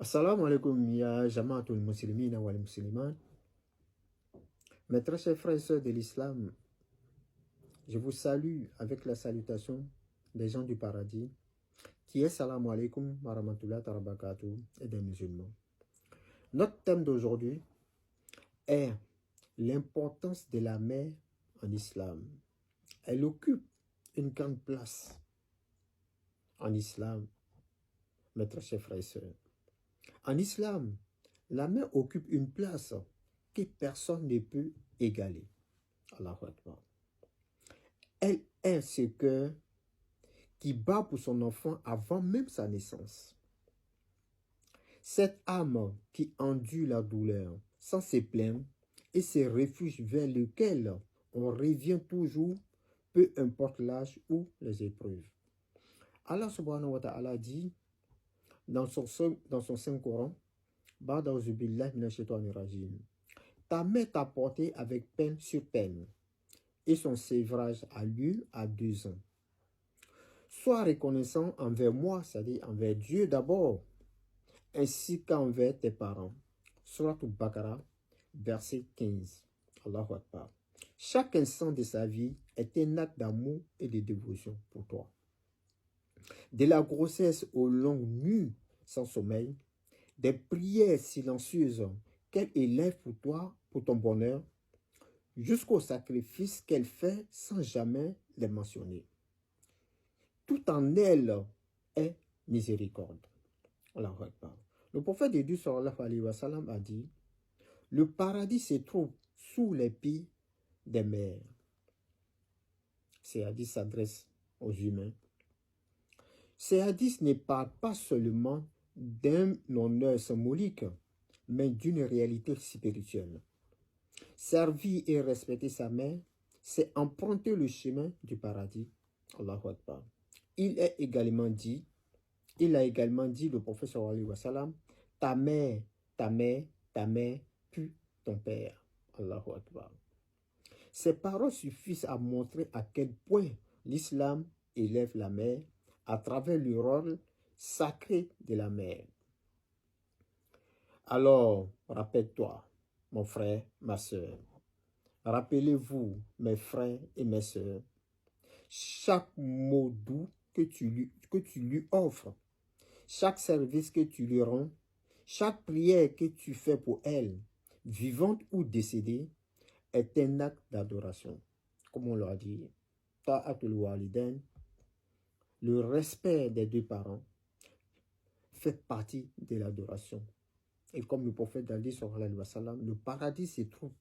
Assalamu alaikum ya jamaatul muslimina wal muslimat. Mes très chers frères et sœurs de l'islam, je vous salue avec la salutation des gens du paradis, qui est Salamu alaikum wa rahmatullahi wa barakatuh et des musulmans. Notre thème d'aujourd'hui est l'importance de la mère en islam. Elle occupe une grande place en islam, mes très chers frères et sœurs. En islam, la mère occupe une place que personne ne peut égaler. Allahu Akbar. Elle est ce cœur qui bat pour son enfant avant même sa naissance. Cette âme qui endure la douleur sans se plaindre et ce refuge vers lequel on revient toujours, peu importe l'âge ou les épreuves. Allah subhanahu wa ta'ala dit dans son Saint-Coran, ta mère t'a porté avec peine sur peine, et son sévrage a lieu à 2 ans. Sois reconnaissant envers moi, c'est-à-dire envers Dieu d'abord, ainsi qu'envers tes parents. Surat Al-Baqarah, verset 15. Allahu Akbar. Chaque instant de sa vie est un acte d'amour et de dévotion pour toi. De la grossesse aux longues nuits sans sommeil, des prières silencieuses qu'elle élève pour toi, pour ton bonheur, jusqu'au sacrifice qu'elle fait sans jamais les mentionner. Tout en elle est miséricorde. Le prophète de Dieu sallallahu alayhi wa sallam a dit, le paradis se trouve sous les pieds des mères. Ces hadiths s'adressent aux humains. Ces hadiths ne parlent pas seulement d'un honneur symbolique, mais d'une réalité spirituelle. Servir et respecter sa mère, c'est emprunter le chemin du paradis. Allahu Akbar. Il a également dit, le prophète sallallahu alayhi wa sallam, ta mère, puis ton père. Allahu Akbar. Ces paroles suffisent à montrer à quel point l'islam élève la mère à travers le rôle sacré de la mère. Alors, rappelle-toi, mon frère, ma soeur. Rappelez-vous, mes frères et mes soeurs, chaque mot doux que tu lui offres, chaque service que tu lui rends, chaque prière que tu fais pour elle, vivante ou décédée, est un acte d'adoration. Comme on l'a dit, ta'atul walidain, le respect des deux parents, fait partie de l'adoration. Et comme le prophète a dit, sallallahu alayhi wa sallam, le paradis se trouve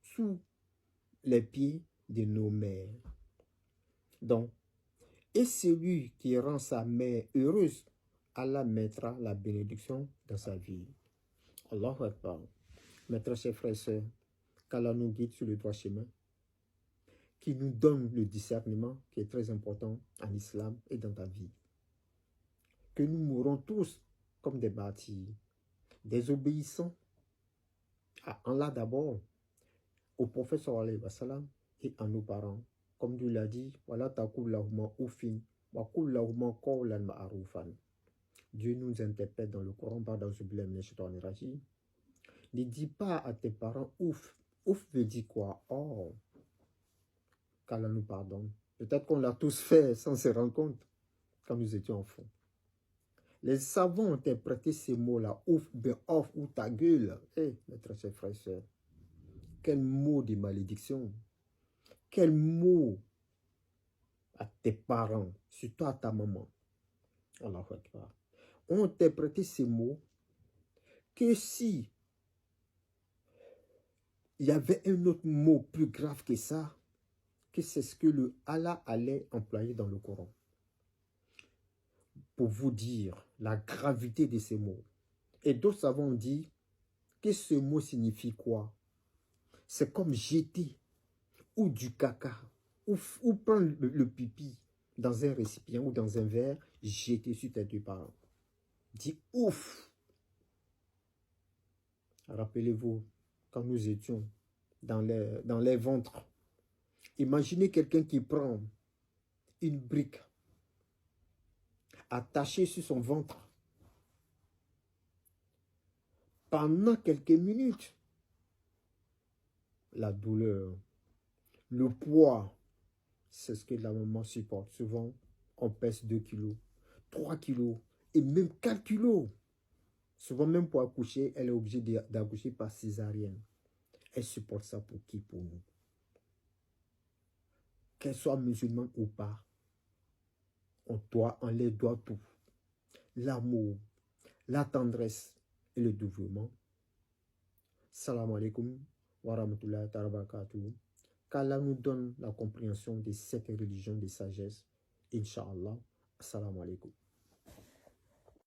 sous les pieds de nos mères. Donc, et celui qui rend sa mère heureuse, Allah mettra la bénédiction dans sa vie. Allahu Akbar. Mes très chers frères et sœurs, qu'Allah nous guide sur le droit chemin, qui nous donne le discernement qui est très important en islam et dans ta vie. Que nous mourrons tous comme des bâtis, désobéissants à Allah d'abord, au prophète sallallahu alayhi wa sallam et à nos parents. Comme Dieu l'a dit, voilà takullahuma ufin wa kullahuma qawlan ma'rufan. Dieu nous interpelle dans le Coran, ne dis pas à tes parents ouf. Ouf veut dire quoi? Oh, qu'Allah nous pardonne. Peut-être qu'on l'a tous fait sans se rendre compte quand nous étions enfants. Les savants ont interprété ces mots-là, ouf, ben off ou ta gueule. Eh, mes très chers frères et sœurs, quel mot de malédiction, quel mot à tes parents, surtout à ta maman. Allahu Akbar. Ont interprété ces mots que si il y avait un autre mot plus grave que ça, que c'est ce que le Allah allait employer dans le Coran. Pour vous dire la gravité de ces mots. Et d'autres savants dit que ce mot signifie quoi? C'est comme jeter ou du caca ou prendre le pipi dans un récipient ou dans un verre, jeter sur tes deux parents. Dis ouf! Rappelez-vous, quand nous étions dans les ventres, imaginez quelqu'un qui prend une brique attachée sur son ventre pendant quelques minutes. La douleur, le poids, c'est ce que la maman supporte. Souvent, on pèse 2 kilos, 3 kilos et même 4 kilos. Souvent, même pour accoucher, elle est obligée d'accoucher par césarienne. Elle supporte ça pour qui? Pour nous. Qu'elle soit musulmane ou pas, on les doit tout. L'amour, la tendresse et le développement. Salam alaikum wa rahmatullahi wa barakatuh. Qu'Allah nous donne la compréhension de cette religion de sagesse. Inch'Allah. Salam alaikum.